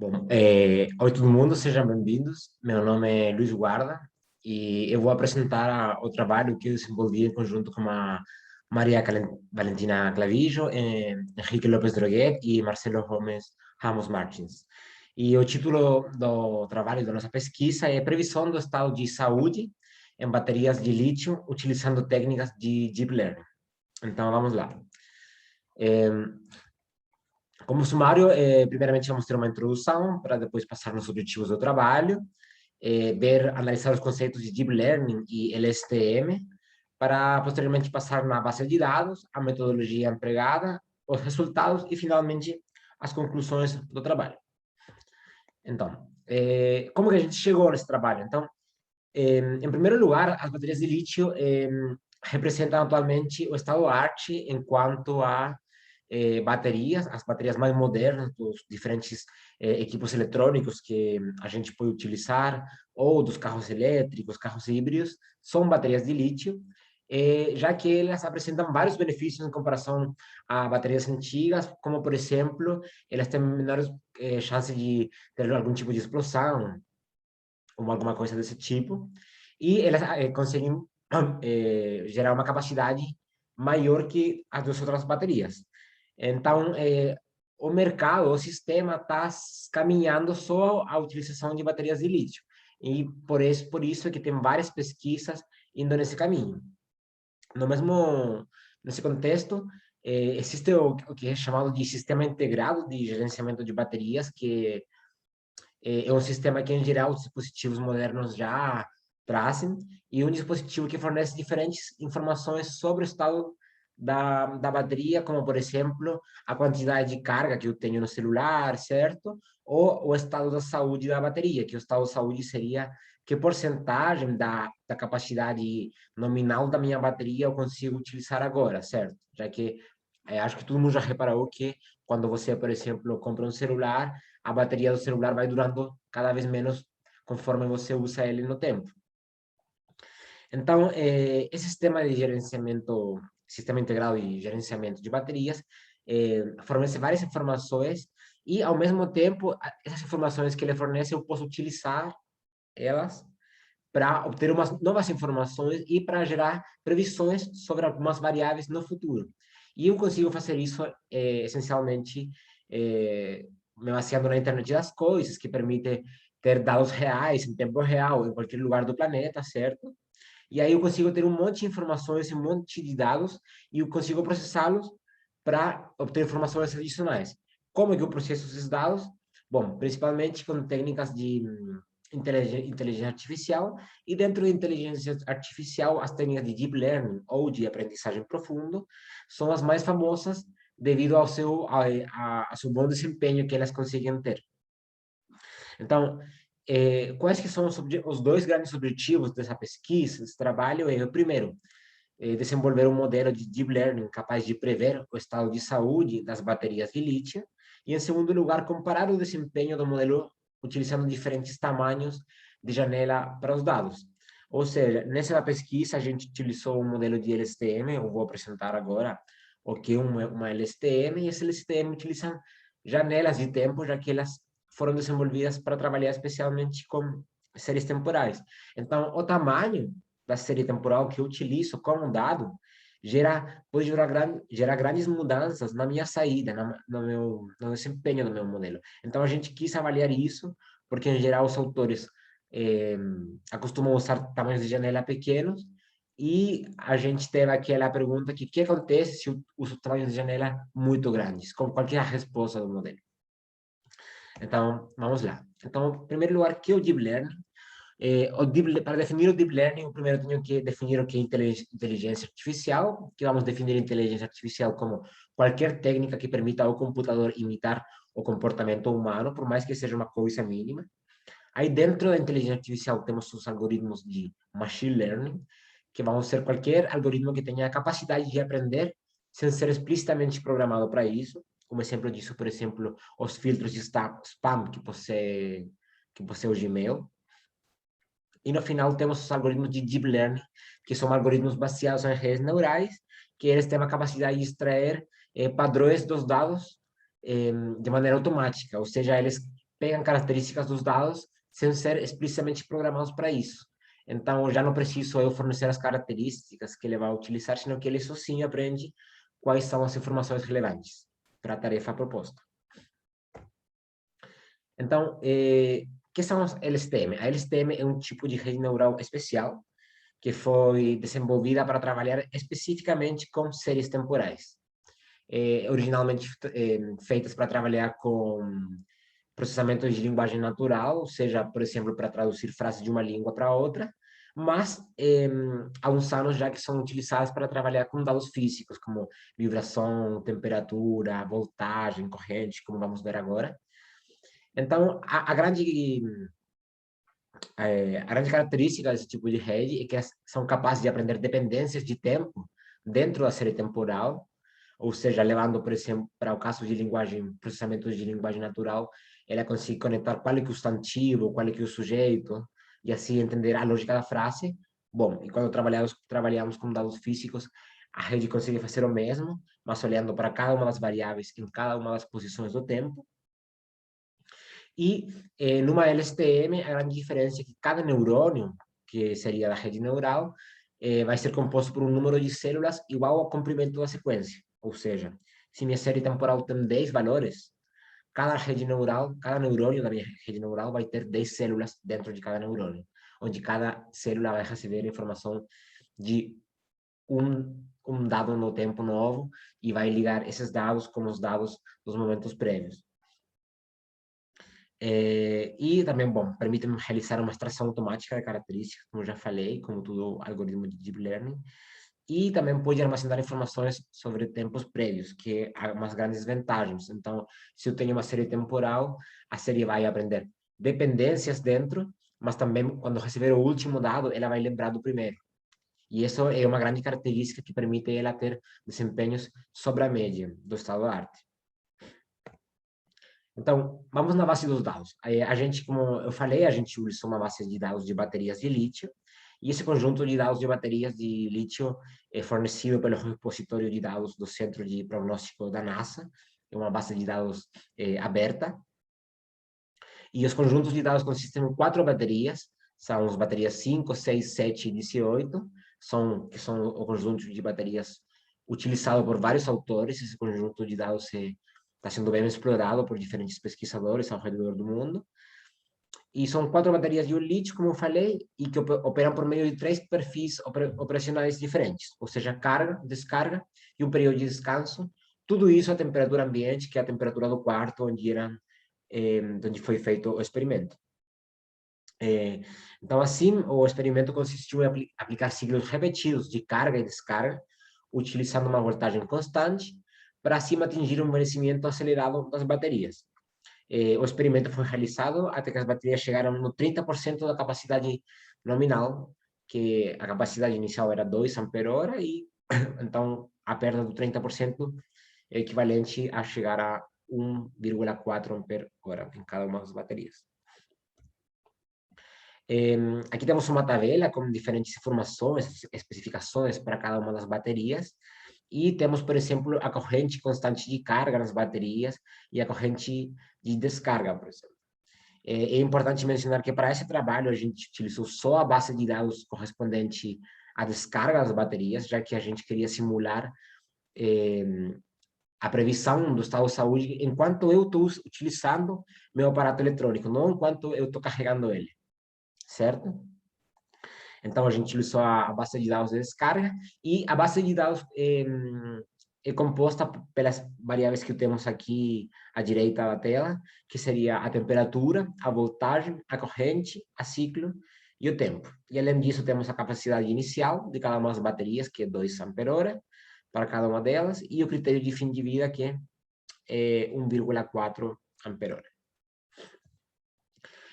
Oi todo mundo, sejam bem-vindos. Meu nome é Luiz Guarda e eu vou apresentar o trabalho que eu desenvolvi em conjunto com a Valentina Clavijo, Henrique Lopes Droguet e Marcelo Ramos Martins. E o título do trabalho da nossa pesquisa é Previsão do estado de saúde em baterias de lítio utilizando técnicas de Deep Learning. Então, vamos lá. Como sumário, primeiramente vamos ter uma introdução para depois passar nos objetivos do trabalho, analisar os conceitos de Deep Learning e LSTM, para posteriormente passar na base de dados, a metodologia empregada, os resultados e, finalmente, as conclusões do trabalho. Então, como que a gente chegou nesse trabalho? Então, em primeiro lugar, as baterias de lítio representam atualmente o estado-arte enquanto a baterias, as baterias mais modernas dos diferentes equipos eletrônicos que a gente pode utilizar, ou dos carros elétricos, carros híbridos, são baterias de lítio, já que elas apresentam vários benefícios em comparação a baterias antigas, como, por exemplo, elas têm menores chances de ter algum tipo de explosão, ou alguma coisa desse tipo, e elas conseguem gerar uma capacidade maior que as das outras baterias. Então, o mercado, o sistema está caminhando só à utilização de baterias de lítio. E por isso é que tem várias pesquisas indo nesse caminho. Nesse contexto, existe o que é chamado de sistema integrado de gerenciamento de baterias, que é um sistema que, em geral, os dispositivos modernos já trazem, e um dispositivo que fornece diferentes informações sobre o estado da bateria, como, por exemplo, a quantidade de carga que eu tenho no celular, certo? Ou o estado da saúde da bateria, que o estado de saúde seria que porcentagem da capacidade nominal da minha bateria eu consigo utilizar agora, certo? Já que acho que todo mundo já reparou que quando você, por exemplo, compra um celular, a bateria do celular vai durando cada vez menos conforme você usa ele no tempo. Então, esse sistema de gerenciamento, sistema integrado de gerenciamento de baterias, fornece várias informações e, ao mesmo tempo, essas informações que ele fornece, eu posso utilizar elas para obter umas novas informações e para gerar previsões sobre algumas variáveis no futuro. E eu consigo fazer isso, essencialmente, me baseando na internet das coisas, que permite ter dados reais, em tempo real, em qualquer lugar do planeta, certo? E aí eu consigo ter um monte de informações, um monte de dados, e eu consigo processá-los para obter informações adicionais. Como é que eu processo esses dados? Bom, principalmente com técnicas de inteligência artificial, e dentro da inteligência artificial, as técnicas de deep learning ou de aprendizagem profundo são as mais famosas devido ao seu bom desempenho que elas conseguem ter. Então, quais que são os dois grandes objetivos dessa pesquisa, desse trabalho? O primeiro, desenvolver um modelo de deep learning capaz de prever o estado de saúde das baterias de lítio, e, em segundo lugar, comparar o desempenho do modelo utilizando diferentes tamanhos de janela para os dados. Ou seja, nessa pesquisa, a gente utilizou um modelo de LSTM, eu vou apresentar agora o que é uma LSTM, e esse LSTM utiliza janelas de tempo, já que elas foram desenvolvidas para trabalhar especialmente com séries temporais. Então, o tamanho da série temporal que eu utilizo como dado pode gerar grandes mudanças na minha saída, no desempenho do meu modelo. Então, a gente quis avaliar isso, porque, em geral, os autores acostumam usar tamanhos de janela pequenos, e a gente teve aquela pergunta que o que acontece se eu uso tamanhos de janela muito grandes? Qual é a resposta do modelo? Então, vamos lá. Então, em primeiro lugar, o que é o Deep Learning? Para definir o Deep Learning, eu primeiro tenho que definir o que é inteligência artificial, que vamos definir inteligência artificial como qualquer técnica que permita ao computador imitar o comportamento humano, por mais que seja uma coisa mínima. Aí, dentro da inteligência artificial, temos os algoritmos de machine learning, que vão ser qualquer algoritmo que tenha a capacidade de aprender sem ser explicitamente programado para isso. Como exemplo disso, por exemplo, os filtros de spam que possui o Gmail. E, no final, temos os algoritmos de deep learning, que são algoritmos baseados em redes neurais, que eles têm a capacidade de extrair padrões dos dados de maneira automática, ou seja, eles pegam características dos dados sem ser explicitamente programados para isso. Então, já não preciso eu fornecer as características que ele vai utilizar, senão que ele sozinho aprende quais são as informações relevantes para a tarefa proposta. Então, que são as LSTM? A LSTM é um tipo de rede neural especial que foi desenvolvida para trabalhar especificamente com séries temporais. Originalmente feitas para trabalhar com processamento de linguagem natural, seja, por exemplo, para traduzir frases de uma língua para outra, mas há uns anos já que são utilizadas para trabalhar com dados físicos, como vibração, temperatura, voltagem, corrente, como vamos ver agora. Então, a grande característica desse tipo de rede é que são capazes de aprender dependências de tempo dentro da série temporal, ou seja, levando, por exemplo, para o caso de linguagem, processamento de linguagem natural, ela consegue conectar qual é que é o substantivo, qual é que é o sujeito, e assim entender a lógica da frase. Bom, e quando trabalhamos com dados físicos, a rede consegue fazer o mesmo, mas olhando para cada uma das variáveis em cada uma das posições do tempo. E numa LSTM, a grande diferença é que cada neurônio, que seria da rede neural, vai ser composto por um número de células igual ao comprimento da sequência. Ou seja, se minha série temporal tem 10 valores, cada rede neural, cada neurônio da minha rede neural vai ter 10 células dentro de cada neurônio, onde cada célula vai receber informação de um dado no tempo novo e vai ligar esses dados com os dados dos momentos prévios. E também, bom, permite-me realizar uma extração automática de características, como já falei, como todo algoritmo de Deep Learning, e também pode armazenar informações sobre tempos prévios, que há umas grandes vantagens. Então, se eu tenho uma série temporal, a série vai aprender dependências dentro, mas também, quando receber o último dado, ela vai lembrar do primeiro. E isso é uma grande característica que permite ela ter desempenhos sobre a média do estado da arte. Então, vamos na base dos dados. A gente, como eu falei, a gente usa uma base de dados de baterias de lítio, e esse conjunto de dados de baterias de lítio é fornecido pelo repositório de dados do Centro de Prognóstico da NASA, é uma base de dados aberta, e os conjuntos de dados consistem em 4 baterias, são as baterias 5, 6, 7 e 18, que são o conjunto de baterias utilizado por vários autores. Esse conjunto de dados está sendo bem explorado por diferentes pesquisadores ao redor do mundo. E são 4 baterias de lítio, como eu falei, e que operam por meio de 3 perfis operacionais diferentes, ou seja, carga, descarga e um período de descanso. Tudo isso a temperatura ambiente, que é a temperatura do quarto onde foi feito o experimento. Então, assim, o experimento consistiu em aplicar ciclos repetidos de carga e descarga, utilizando uma voltagem constante, para assim atingir um envelhecimento acelerado das baterias. O experimento foi realizado até que as baterias chegaram no 30% da capacidade nominal, que a capacidade inicial era 2 ampere-hora, e então a perda do 30% é equivalente a chegar a 1,4 ampere-hora em cada uma das baterias. Aqui temos uma tabela com diferentes informações, especificações para cada uma das baterias, e temos, por exemplo, a corrente constante de carga nas baterias e a corrente de descarga, por exemplo. É importante mencionar que para esse trabalho a gente utilizou só a base de dados correspondente à descarga das baterias, já que a gente queria simular a previsão do estado de saúde enquanto eu estou utilizando meu aparato eletrônico, não enquanto eu estou carregando ele, certo? Então, a gente utilizou a base de dados de descarga, e a base de dados é composta pelas variáveis que temos aqui à direita da tela, que seria a temperatura, a voltagem, a corrente, a ciclo e o tempo. E, além disso, temos a capacidade inicial de cada uma das baterias, que é 2 ampere-hora, para cada uma delas, e o critério de fim de vida, que é 1,4 ampere-hora.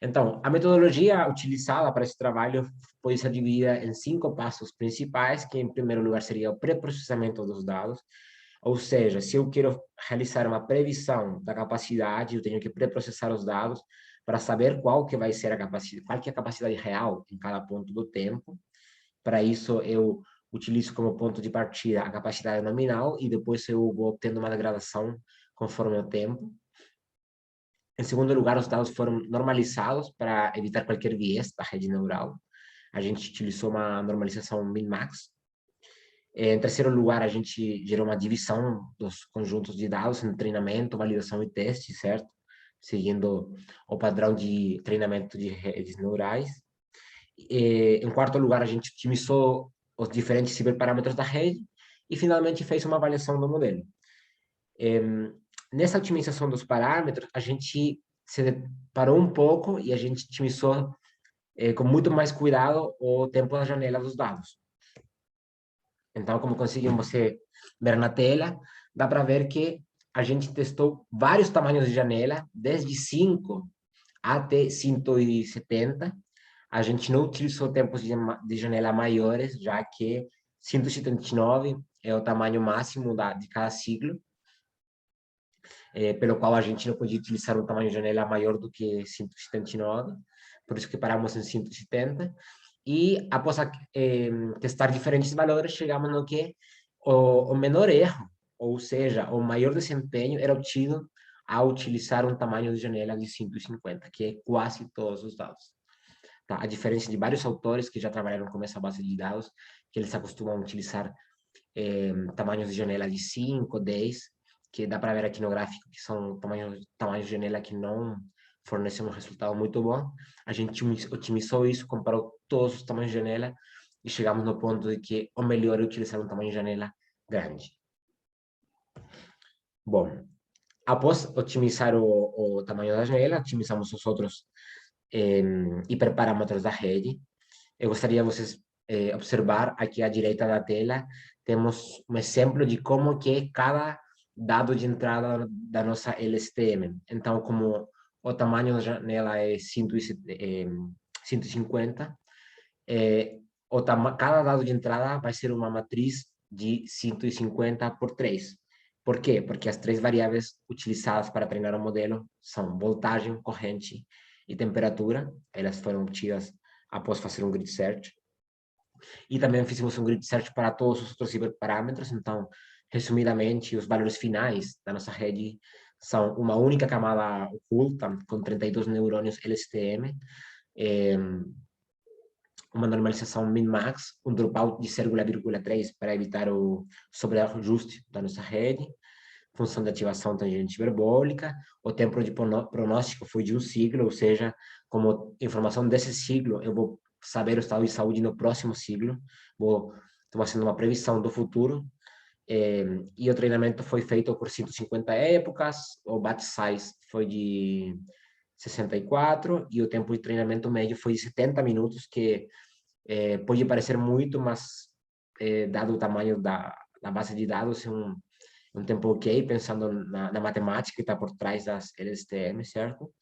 Então, a metodologia utilizada para esse trabalho pode ser dividida em 5 passos principais, que em primeiro lugar seria o pré-processamento dos dados, ou seja, se eu quero realizar uma previsão da capacidade, eu tenho que pré-processar os dados para saber qual que vai ser a capacidade, qual que é a capacidade real em cada ponto do tempo. Para isso, eu utilizo como ponto de partida a capacidade nominal, e depois eu vou obtendo uma degradação conforme o tempo. Em segundo lugar, os dados foram normalizados para evitar qualquer viés da rede neural. A gente utilizou uma normalização min-max. Em terceiro lugar, a gente gerou uma divisão dos conjuntos de dados em treinamento, validação e teste, certo? Seguindo o padrão de treinamento de redes neurais. Em quarto lugar, a gente otimizou os diferentes ciberparâmetros da rede e, finalmente, fez uma avaliação do modelo. Nessa otimização dos parâmetros, a gente se parou um pouco e a gente otimizou com muito mais cuidado o tempo da janela dos dados. Então, como conseguiu você ver na tela, dá para ver que a gente testou vários tamanhos de janela, desde 5 até 170. A gente não utilizou tempos de janela maiores, já que 179 é o tamanho máximo de cada ciclo, pelo qual a gente não podia utilizar um tamanho de janela maior do que 179, por isso que paramos em 170. E após testar diferentes valores, chegamos no que o menor erro, ou seja, o maior desempenho era obtido ao utilizar um tamanho de janela de 150, que é quase todos os dados. Tá? A diferença de vários autores que já trabalharam com essa base de dados, que eles acostumam utilizar tamanhos de janela de 5, 10, que dá para ver aqui no gráfico, que são tamanhos de janela que não fornecem um resultado muito bom. A gente otimizou isso, comparou todos os tamanhos de janela e chegamos no ponto de que o melhor é utilizar um tamanho de janela grande. Bom, após otimizar o tamanho da janela, otimizamos os outros hiperparâmetros da rede. Eu gostaria de vocês observar aqui à direita da tela, temos um exemplo de como que é cada dado de entrada da nossa LSTM. Então, como o tamanho da janela é 150, cada dado de entrada vai ser uma matriz de 150 por 3. Por quê? Porque as três variáveis utilizadas para treinar o modelo são voltagem, corrente e temperatura. Elas foram obtidas após fazer um grid search. E também fizemos um grid search para todos os outros hiperparâmetros. Então, resumidamente, os valores finais da nossa rede são uma única camada oculta com 32 neurônios LSTM, uma normalização min-max, um dropout de 0,3 para evitar o sobreajuste da nossa rede, função de ativação tangente hiperbólica, o tempo de pronóstico foi de um ciclo, ou seja, como informação desse ciclo, eu vou saber o estado de saúde no próximo ciclo, estou fazendo uma previsão do futuro, e o treinamento foi feito por 150 épocas, o batch size foi de 64, e o tempo de treinamento médio foi de 70 minutos, que pode parecer muito, mas dado o tamanho da base de dados, é um tempo ok, pensando na matemática que está por trás das LSTM, certo?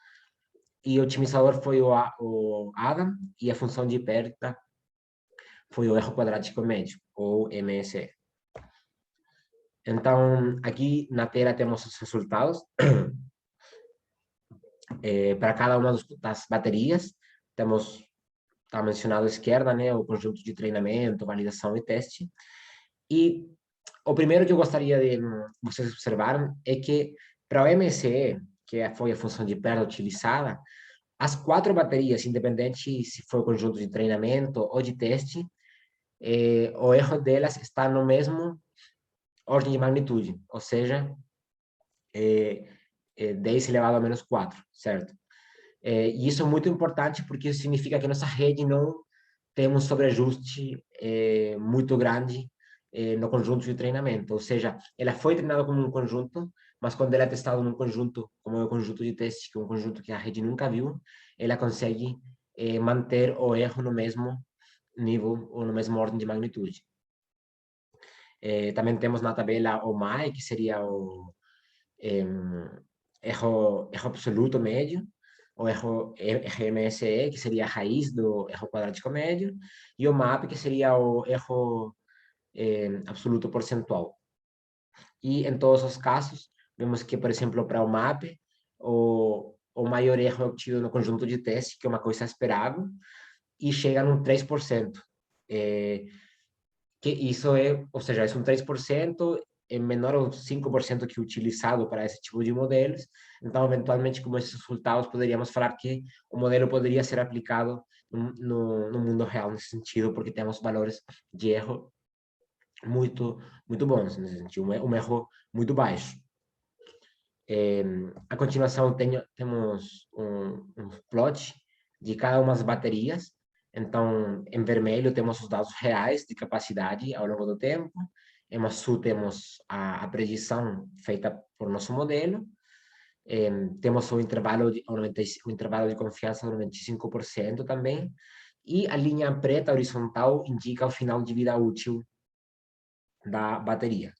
E o otimizador foi o Adam, e a função de perda foi o erro quadrático médio, ou MSE. Então, aqui na tela temos os resultados para cada uma das baterias. Temos, está mencionado à esquerda, né, o conjunto de treinamento, validação e teste. E o primeiro que eu gostaria de vocês observarem é que para o MSE, que foi a função de perda utilizada, as 4 baterias, independente se for conjunto de treinamento ou de teste, o erro delas está no mesmo ordem de magnitude, ou seja, 10 elevado a menos 4, certo? E isso é muito importante porque isso significa que nossa rede não tem um sobreajuste muito grande no conjunto de treinamento, ou seja, ela foi treinada como um conjunto, mas quando ela é testada num conjunto, como é o conjunto de teste, que é um conjunto que a rede nunca viu, ela consegue manter o erro no mesmo nível ou no mesmo ordem de magnitude. Também temos na tabela o MAE, que seria o erro absoluto médio, o erro RMSE, que seria a raiz do erro quadrático médio, e o MAP, que seria o erro absoluto percentual. E em todos os casos, vemos que, por exemplo, para o MAP, o maior erro é obtido no conjunto de teste, que é uma coisa esperável, e chega num 3%. Que isso é, ou seja, é um 3%, é menor ou 5% que é utilizado para esse tipo de modelos. Então, eventualmente, com esses resultados, poderíamos falar que o modelo poderia ser aplicado no mundo real nesse sentido, porque temos valores de erro muito bons, nesse sentido, um erro muito baixo. A continuação, temos um plot de cada uma das baterias. Então, em vermelho, temos os dados reais de capacidade ao longo do tempo. Em azul, temos a predição feita por nosso modelo. Temos o intervalo de confiança de 95% também. E a linha preta horizontal indica o final de vida útil da bateria.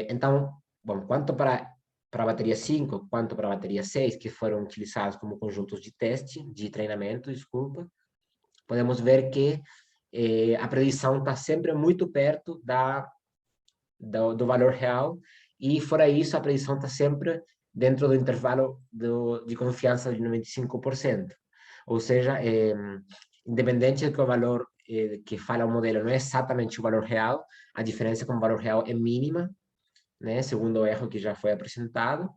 Então, bom, quanto para a bateria 5, quanto para a bateria 6, que foram utilizados como conjuntos de teste, de treinamento, desculpa, podemos ver que a predição está sempre muito perto do valor real, e fora isso, a predição está sempre dentro do intervalo de confiança de 95%. Ou seja, independente do que o valor que fala o modelo não é exatamente o valor real, a diferença com o valor real é mínima, né, segundo o erro que já foi apresentado.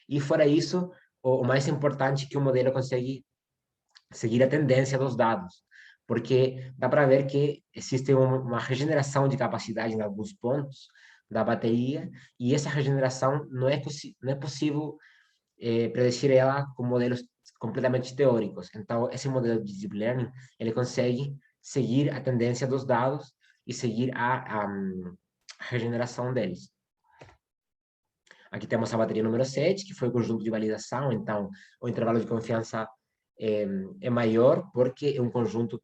E fora isso, o mais importante é que o modelo consegue seguir a tendência dos dados, porque dá para ver que existe uma regeneração de capacidade em alguns pontos da bateria, e essa regeneração não é possível predecir ela com modelos completamente teóricos. Então, esse modelo de Deep Learning, ele consegue seguir a tendência dos dados e seguir a regeneração deles. Aqui temos a bateria número 7, que foi o conjunto de validação. Então, o intervalo de confiança é maior, porque é um conjunto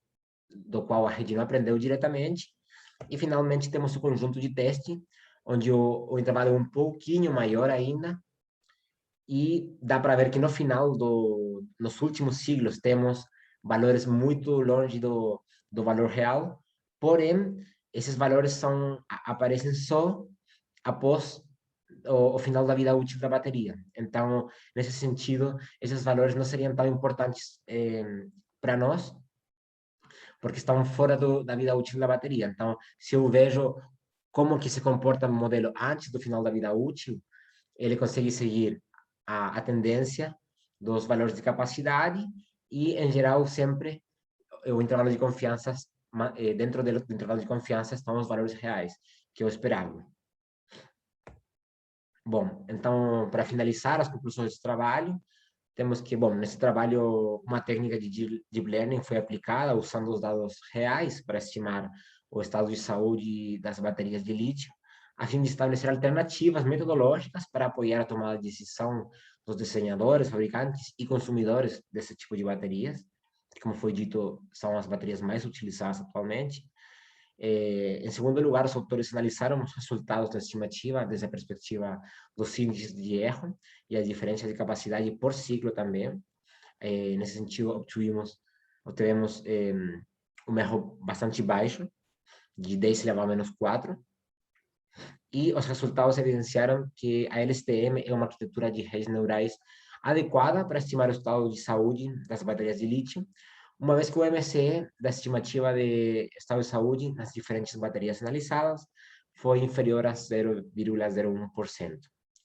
do qual a rede não aprendeu diretamente. E, finalmente, temos o conjunto de teste, onde o intervalo é um pouquinho maior ainda. E dá para ver que no final, nos últimos siglos, temos valores muito longe do valor real. Porém, esses valores aparecem só após o final da vida útil da bateria. Então, nesse sentido, esses valores não seriam tão importantes para nós, porque estão fora da vida útil da bateria. Então, se eu vejo como que se comporta o modelo antes do final da vida útil, ele consegue seguir a tendência dos valores de capacidade e, em geral, sempre o intervalo de confiança, dentro do intervalo de confiança estão os valores reais, que eu esperava. Bom, então, para finalizar as conclusões do trabalho, temos que, bom, nesse trabalho, uma técnica de Deep Learning foi aplicada usando os dados reais para estimar o estado de saúde das baterias de lítio, a fim de estabelecer alternativas metodológicas para apoiar a tomada de decisão dos desenhadores, fabricantes e consumidores desse tipo de baterias, que, como foi dito, são as baterias mais utilizadas atualmente. Em segundo lugar, os autores analisaram os resultados da estimativa desde a perspectiva dos índices de erro e a diferença de capacidade por ciclo também. Nesse sentido, obtivemos um erro bastante baixo, de 10 elevado a menos 4, e os resultados evidenciaram que a LSTM é uma arquitetura de redes neurais adequada para estimar o estado de saúde das baterias de lítio, uma vez que o MCE da estimativa de estado de saúde nas diferentes baterias analisadas foi inferior a 0,01%,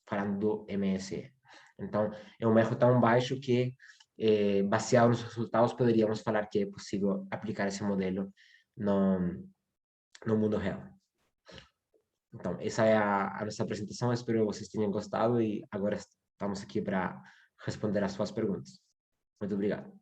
falando do MSE. Então, é um erro tão baixo que, baseado nos resultados, poderíamos falar que é possível aplicar esse modelo no mundo real. Então, essa é a nossa apresentação. Espero que vocês tenham gostado e agora estamos aqui para responder as suas perguntas. Muito obrigado.